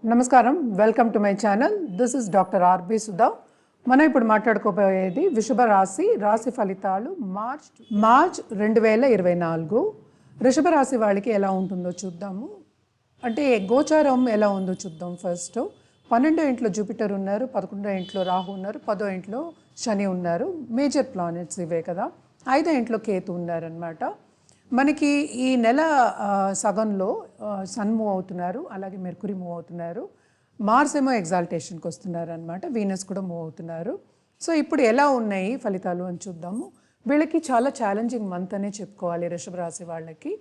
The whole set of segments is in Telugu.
నమస్కారం, welcome to my channel. This is doctor R B Sudha. మనం ఇప్పుడు మాట్లాడుకోబోయేది వృషభ రాశి ఫలితాలు మార్చ్ 2024 వృషభ రాశి వాళ్ళకి ఎలా ఉంటుందో చూద్దాము. అంటే గోచారం ఎలా ఉందో చూద్దాం. ఫస్ట్ 12వ ఇంట్లో జూపిటర్ ఉన్నారు, 11వ ఇంట్లో రాహు ఉన్నారు, 10వ ఇంట్లో శని ఉన్నారు. మేజర్ ప్లానెట్స్ ఇవే కదా. 5వ ఇంట్లో కేతు ఉన్నారనమాట. మనకి ఈ నెల సగంలో సన్ మూవ్ అవుతున్నారు, అలాగే మెర్కురీ మూవ్ అవుతున్నారు, మార్స్ ఏమో ఎగ్జాల్టేషన్కి వస్తున్నారు అనమాట, వీనస్ కూడా మూవ్ అవుతున్నారు. సో ఇప్పుడు ఎలా ఉన్నాయి ఫలితాలు అని చూద్దాము. వీళ్ళకి చాలా ఛాలెంజింగ్ మంత్ అనే చెప్పుకోవాలి వృషభ రాశి వాళ్ళకి.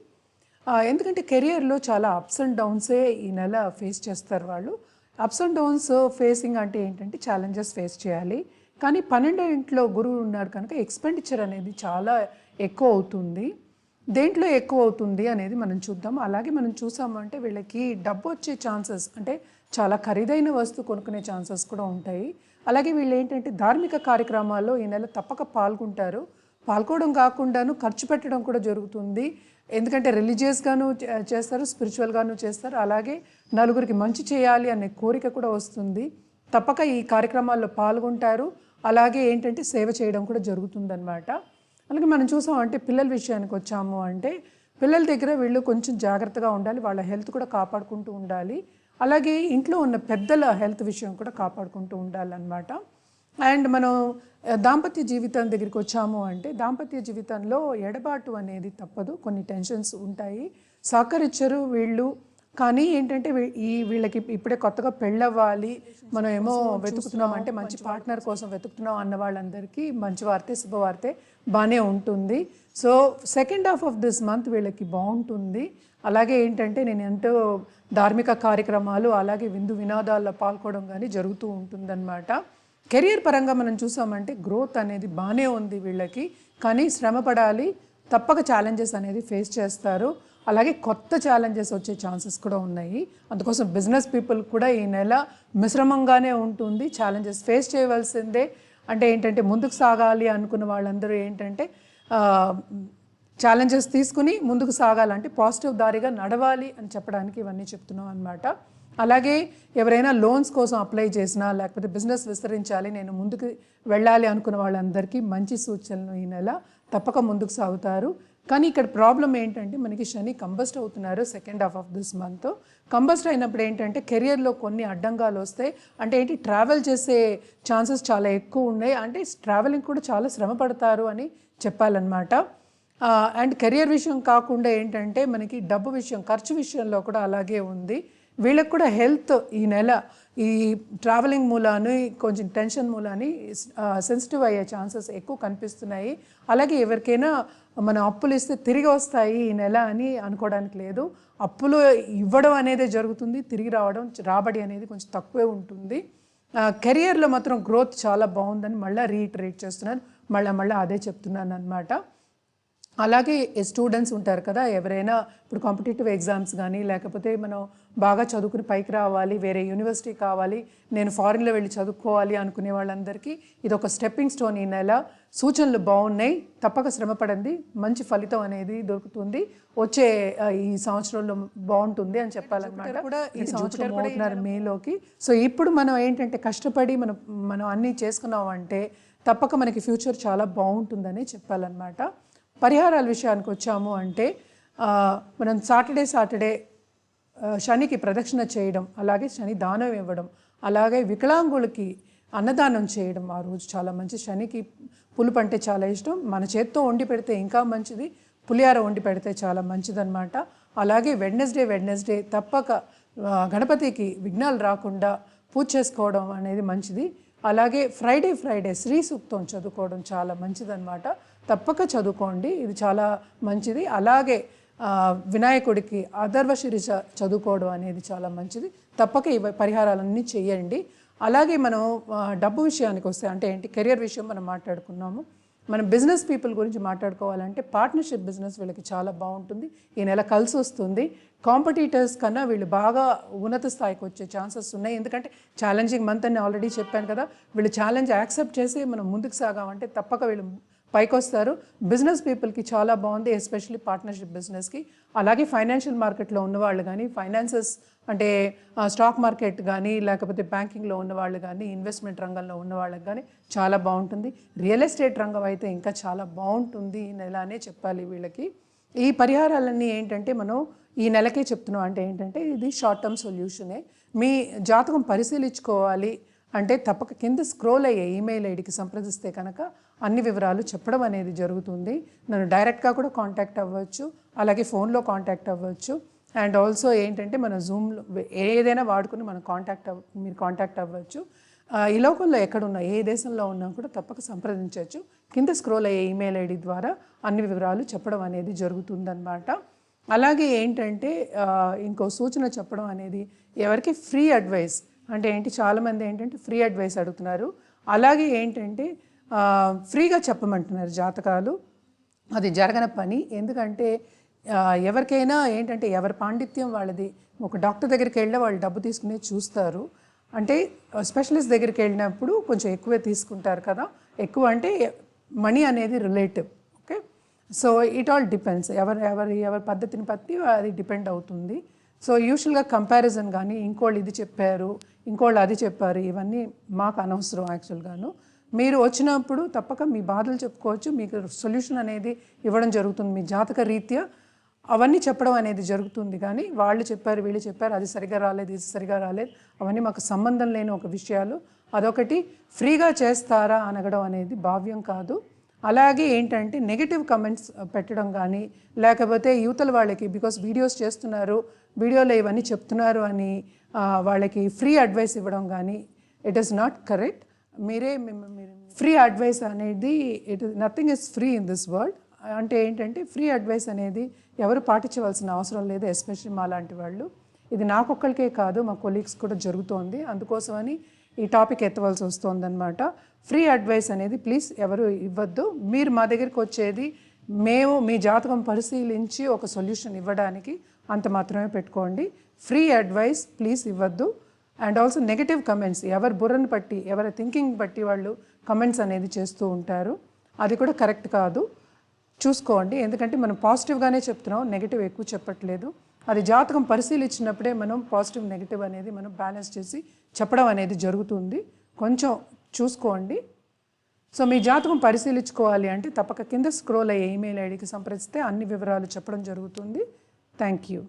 ఎందుకంటే కెరియర్లో చాలా అప్స్ అండ్ డౌన్సే ఈ నెల ఫేస్ చేస్తారు వాళ్ళు. అప్స్ అండ్ డౌన్స్ ఫేసింగ్ అంటే ఏంటంటే ఛాలెంజెస్ ఫేస్ చేయాలి. కానీ 12వ ఇంట్లో గురువు ఉన్నారు కనుక ఎక్స్పెండిచర్ అనేది చాలా ఎక్కువ అవుతుంది. దేంట్లో ఎక్కువ అవుతుంది అనేది మనం చూద్దాం. అలాగే మనం చూసామంటే వీళ్ళకి డబ్బు వచ్చే ఛాన్సెస్, అంటే చాలా ఖరీదైన వస్తువు కొనుక్కునే ఛాన్సెస్ కూడా ఉంటాయి. అలాగే వీళ్ళు ఏంటంటే ధార్మిక కార్యక్రమాల్లో ఈ నెల తప్పక పాల్గొంటారు. పాల్గొనడం కాకుండాను ఖర్చు పెట్టడం కూడా జరుగుతుంది. ఎందుకంటే రిలీజియస్గాను చేస్తారు, స్పిరిచువల్గాను చేస్తారు. అలాగే నలుగురికి మంచి చేయాలి అనే కోరిక కూడా వస్తుంది. తప్పక ఈ కార్యక్రమాల్లో పాల్గొంటారు. అలాగే ఏంటంటే సేవ చేయడం కూడా జరుగుతుందన్నమాట. అలాగే మనం చూసామంటే పిల్లల విషయానికి వచ్చాము అంటే పిల్లల దగ్గర వీళ్ళు కొంచెం జాగ్రత్తగా ఉండాలి, వాళ్ళ హెల్త్ కూడా కాపాడుకుంటూ ఉండాలి. అలాగే ఇంట్లో ఉన్న పెద్దల హెల్త్ విషయం కూడా కాపాడుకుంటూ ఉండాలన్నమాట. అండ్ మనం దాంపత్య జీవితం దగ్గరికి వచ్చాము అంటే దాంపత్య జీవితంలో ఎడబాటు అనేది తప్పదు, కొన్ని టెన్షన్స్ ఉంటాయి, సహకరించరు వీళ్ళు. కానీ ఏంటంటే వీళ్ళకి ఇప్పుడే కొత్తగా పెళ్ళవ్వాలి, మనం ఏమో వెతుకుతున్నాం అంటే మంచి పార్ట్నర్ కోసం వెతుకుతున్నాం అన్న వాళ్ళందరికీ మంచి వార్తే, శుభవార్తే బాగానే ఉంటుంది. So second half of this month వీళ్ళకి బాగుంటుంది. అలాగే ఏంటంటే నేను ఎంతో ధార్మిక కార్యక్రమాలు అలాగే విందు వినోదాల్లో పాల్గొనడం కానీ జరుగుతూ ఉంటుందన్నమాట. కెరియర్ పరంగా మనం చూసామంటే గ్రోత్ అనేది బాగానే ఉంది వీళ్ళకి. కానీ శ్రమ పడాలి, తప్పక ఛాలెంజెస్ అనేది ఫేస్ చేస్తారు. అలాగే కొత్త ఛాలెంజెస్ వచ్చే ఛాన్సెస్ కూడా ఉన్నాయి. అందుకోసం బిజినెస్ పీపుల్ కూడా ఈ నెల మిశ్రమంగానే ఉంటుంది, ఛాలెంజెస్ ఫేస్ చేయవలసిందే. అంటే ఏంటంటే ముందుకు సాగాలి అనుకున్న వాళ్ళందరూ ఏంటంటే ఛాలెంజెస్ తీసుకుని ముందుకు సాగాలంటే పాజిటివ్ దారిగా నడవాలి అని చెప్పడానికి ఇవన్నీ చెప్తున్నాం అనమాట. అలాగే ఎవరైనా లోన్స్ కోసం అప్లై చేసినా లేకపోతే బిజినెస్ విస్తరించాలి, నేను ముందుకు వెళ్ళాలి అనుకున్న వాళ్ళందరికీ మంచి సూచనలు ఈ నెల తప్పక ముందుకు సాగుతారు. కానీ ఇక్కడ ప్రాబ్లం ఏంటంటే మనకి శని కంబస్ట్ అవుతున్నారు second half of this month. Combust అయినప్పుడు ఏంటంటే కెరియర్లో కొన్ని అడ్డంగాలు వస్తాయి. అంటే ఏంటి, ట్రావెల్ చేసే ఛాన్సెస్ చాలా ఎక్కువ ఉన్నాయి, అంటే ట్రావెలింగ్ కూడా చాలా శ్రమ పడతారు అని చెప్పాలన్నమాట. అండ్ కెరియర్ విషయం కాకుండా ఏంటంటే మనకి డబ్బు విషయం, ఖర్చు విషయంలో కూడా అలాగే ఉంది. వీళ్ళకి కూడా హెల్త్ ఈ నెల ఈ ట్రావెలింగ్ మూలాన్ని కొంచెం టెన్షన్ మూలాన్ని సెన్సిటివ్ అయ్యే ఛాన్సెస్ ఎక్కువ కనిపిస్తున్నాయి. అలాగే ఎవరికైనా మనం అప్పులు ఇస్తే తిరిగి వస్తాయి ఈ నెల అని అనుకోవడానికి లేదు. అప్పులు ఇవ్వడం అనేది జరుగుతుంది, తిరిగి రాబడి అనేది కొంచెం తక్కువే ఉంటుంది. కెరియర్లో మాత్రం గ్రోత్ చాలా బాగుందని మళ్ళీ రీఇటరేట్ చేస్తున్నాను, మళ్ళీ అదే చెప్తున్నాను అనమాట. అలాగే స్టూడెంట్స్ ఉంటారు కదా, ఎవరైనా ఇప్పుడు కాంపిటేటివ్ ఎగ్జామ్స్ కానీ లేకపోతే మనం బాగా చదువుకుని పైకి రావాలి, వేరే యూనివర్సిటీ కావాలి, నేను ఫారిన్లో వెళ్ళి చదువుకోవాలి అనుకునే వాళ్ళందరికీ ఇది ఒక స్టెప్పింగ్ స్టోన్. ఈ నెల సూచనలు బాగున్నాయి, తప్పక శ్రమపడండి, మంచి ఫలితం అనేది దొరుకుతుంది. వచ్చే ఈ సంవత్సరంలో బాగుంటుంది అని చెప్పాలన్నమాట. కూడా ఈ సంవత్సరం అవుతున్నారు మేలోకి. సో ఇప్పుడు మనం ఏంటంటే కష్టపడి మనం అన్నీ చేసుకున్నాం అంటే తప్పక మనకి ఫ్యూచర్ చాలా బాగుంటుందని చెప్పాలన్నమాట. పరిహారాల విషయానికి వచ్చాము అంటే మనం సాటర్డే శనికి ప్రదక్షిణ చేయడం, అలాగే శని దానం ఇవ్వడం, అలాగే వికలాంగులకి అన్నదానం చేయడం ఆ రోజు చాలా మంచి. శనికి పులుపు అంటే చాలా ఇష్టం, మన చేత్తో వండి పెడితే ఇంకా మంచిది, పులిహార వండి పెడితే చాలా మంచిదన్నమాట. అలాగే వెడ్నెస్డే తప్పక గణపతికి విఘ్నాలు రాకుండా పూజ చేసుకోవడం అనేది మంచిది. అలాగే ఫ్రైడే శ్రీ సూక్తం చదువుకోవడం చాలా మంచిదన్నమాట, తప్పక చదువుకోండి, ఇది చాలా మంచిది. అలాగే వినాయకుడికి అథర్వ శిరీష చదువుకోవడం అనేది చాలా మంచిది, తప్పక ఈ పరిహారాలన్నీ చేయండి. అలాగే మనం డబ్బు విషయానికి వస్తే అంటే ఏంటి, కెరియర్ విషయం మనం మాట్లాడుకున్నాము. మనం బిజినెస్ పీపుల్ గురించి మాట్లాడుకోవాలంటే పార్ట్నర్షిప్ బిజినెస్ వీళ్ళకి చాలా బాగుంటుంది, ఈ నెల కలిసి వస్తుంది. కాంపిటీటర్స్ కన్నా వీళ్ళు బాగా ఉన్నత స్థాయికి వచ్చే ఛాన్సెస్ ఉన్నాయి. ఎందుకంటే ఛాలెంజింగ్ మంత్ అని ఆల్రెడీ చెప్పాను కదా, వీళ్ళు ఛాలెంజ్ యాక్సెప్ట్ చేసి మనం ముందుకు సాగామంటే తప్పక వీళ్ళు పైకి వస్తారు. బిజినెస్ పీపుల్కి చాలా బాగుంది, ఎస్పెషల్లీ పార్ట్నర్షిప్ బిజినెస్కి. అలాగే ఫైనాన్షియల్ మార్కెట్లో ఉన్నవాళ్ళు కానీ, ఫైనాన్సెస్ అంటే స్టాక్ మార్కెట్ కానీ, లేకపోతే బ్యాంకింగ్లో ఉన్నవాళ్ళు కానీ, ఇన్వెస్ట్మెంట్ రంగంలో ఉన్న వాళ్ళకి కానీ చాలా బాగుంటుంది. రియల్ ఎస్టేట్ రంగం అయితే ఇంకా చాలా బాగుంటుంది ఈ నెల అనే చెప్పాలి వీళ్ళకి. ఈ పరిహారాలన్నీ ఏంటంటే మనం ఈ నెలకే చెప్తున్నాం. అంటే ఏంటంటే ఇది షార్ట్ టర్మ్ సొల్యూషనే. మీ జాతకం పరిశీలించుకోవాలి అంటే తప్పక కింద స్క్రోల్ అయ్యే ఈమెయిల్ ఐడికి సంప్రదిస్తే కనుక అన్ని వివరాలు చెప్పడం అనేది జరుగుతుంది. నన్ను డైరెక్ట్గా కూడా కాంటాక్ట్ అవ్వచ్చు, అలాగే ఫోన్లో కాంటాక్ట్ అవ్వచ్చు. అండ్ ఆల్సో ఏంటంటే మన జూమ్లో ఏదైనా వాడుకుని మనం మీరు కాంటాక్ట్ అవ్వచ్చు. ఈ లోకంలో ఎక్కడున్నా ఏ దేశంలో ఉన్నా కూడా తప్పక సంప్రదించవచ్చు. కింద స్క్రోల్ అయ్యే ఈమెయిల్ ఐడి ద్వారా అన్ని వివరాలు చెప్పడం అనేది జరుగుతుందన్నమాట. అలాగే ఏంటంటే ఇంకో సూచన చెప్పడం అనేది, ఎవరికి ఫ్రీ అడ్వైస్ అంటే ఏంటి, చాలామంది ఏంటంటే ఫ్రీ అడ్వైస్ అడుగుతున్నారు. అలాగే ఏంటంటే ఫ్రీగా చెప్పమంటున్నారు జాతకాలు. అది జరగని పని. ఎందుకంటే ఎవరికైనా ఏంటంటే ఎవరి పాండిత్యం వాళ్ళది. ఒక డాక్టర్ దగ్గరికి వెళ్ళినా వాళ్ళు డబ్బు తీసుకునే చూస్తారు. అంటే స్పెషలిస్ట్ దగ్గరికి వెళ్ళినప్పుడు కొంచెం ఎక్కువే తీసుకుంటారు కదా. ఎక్కువ అంటే మనీ అనేది relative. Okay, so it all depends, ఎవరి పద్ధతిని బట్టి అది డిపెండ్ అవుతుంది. సో యూజువల్గా కంపారిజన్ కానీ ఇంకోళ్ళు ఇది చెప్పారు, ఇంకోళ్ళు అది చెప్పారు, ఇవన్నీ మాకు అనవసరం యాక్చువల్గాను. మీరు వచ్చినప్పుడు తప్పక మీ బాధలు చెప్పుకోవచ్చు, మీకు సొల్యూషన్ అనేది ఇవ్వడం జరుగుతుంది. మీ జాతక రీత్యా అవన్నీ చెప్పడం అనేది జరుగుతుంది. కానీ వాళ్ళు చెప్పారు, వీళ్ళు చెప్పారు, అది సరిగా రాలేదు, ఇది సరిగా రాలేదు, అవన్నీ మాకు సంబంధం లేని ఒక విషయాలు. అదొకటి. ఫ్రీగా చేస్తారా అనగడం అనేది భావ్యం కాదు. అలాగే ఏంటంటే నెగిటివ్ కమెంట్స్ పెట్టడం కానీ, లేకపోతే యువతల వాళ్ళకి బికాస్ వీడియోస్ చేస్తున్నారు, వీడియోలో ఇవన్నీ చెప్తున్నారు అని వాళ్ళకి ఫ్రీ అడ్వైస్ ఇవ్వడం కానీ ఇట్ ఈస్ నాట్ కరెక్ట్. మీరే ఫ్రీ అడ్వైస్ అనేది nothing is free in this world. అంటే ఏంటంటే ఫ్రీ అడ్వైస్ అనేది ఎవరు పాటించవలసిన అవసరం లేదు, ఎస్పెషల్లీ మా లాంటి వాళ్ళు. ఇది నాకొక్కరికే కాదు, మా కొలీగ్స్ కూడా జరుగుతోంది. అందుకోసమని ఈ టాపిక్ ఎత్తవలసి వస్తుందన్నమాట. ఫ్రీ అడ్వైస్ అనేది ప్లీజ్ ఎవరు ఇవ్వద్దు. మీరు మా దగ్గరికి వచ్చేది మేము మీ జాతకం పరిశీలించి ఒక సొల్యూషన్ ఇవ్వడానికి, అంత మాత్రమే పెట్టుకోండి. ఫ్రీ అడ్వైస్ ప్లీజ్ ఇవ్వద్దు. అండ్ ఆల్సో నెగిటివ్ కమెంట్స్, ఎవరి బుర్రను బట్టి, ఎవరి థింకింగ్ బట్టి వాళ్ళు కమెంట్స్ అనేది చేస్తూ ఉంటారు. అది కూడా కరెక్ట్ కాదు, చూసుకోండి. ఎందుకంటే మనం పాజిటివ్గానే చెప్తున్నాం, నెగిటివ్ ఎక్కువ చెప్పట్లేదు. అది జాతకం పరిశీలించినప్పుడే మనం పాజిటివ్ నెగిటివ్ అనేది మనం బ్యాలెన్స్ చేసి చెప్పడం అనేది జరుగుతుంది. కొంచెం చూసుకోండి. సో మీ జాతకం పరిశీలించుకోవాలి అంటే తప్పక కింద స్క్రోల్ అయ్యే ఈమెయిల్ ఐడికి సంప్రదిస్తే అన్ని వివరాలు చెప్పడం జరుగుతుంది. Thank you.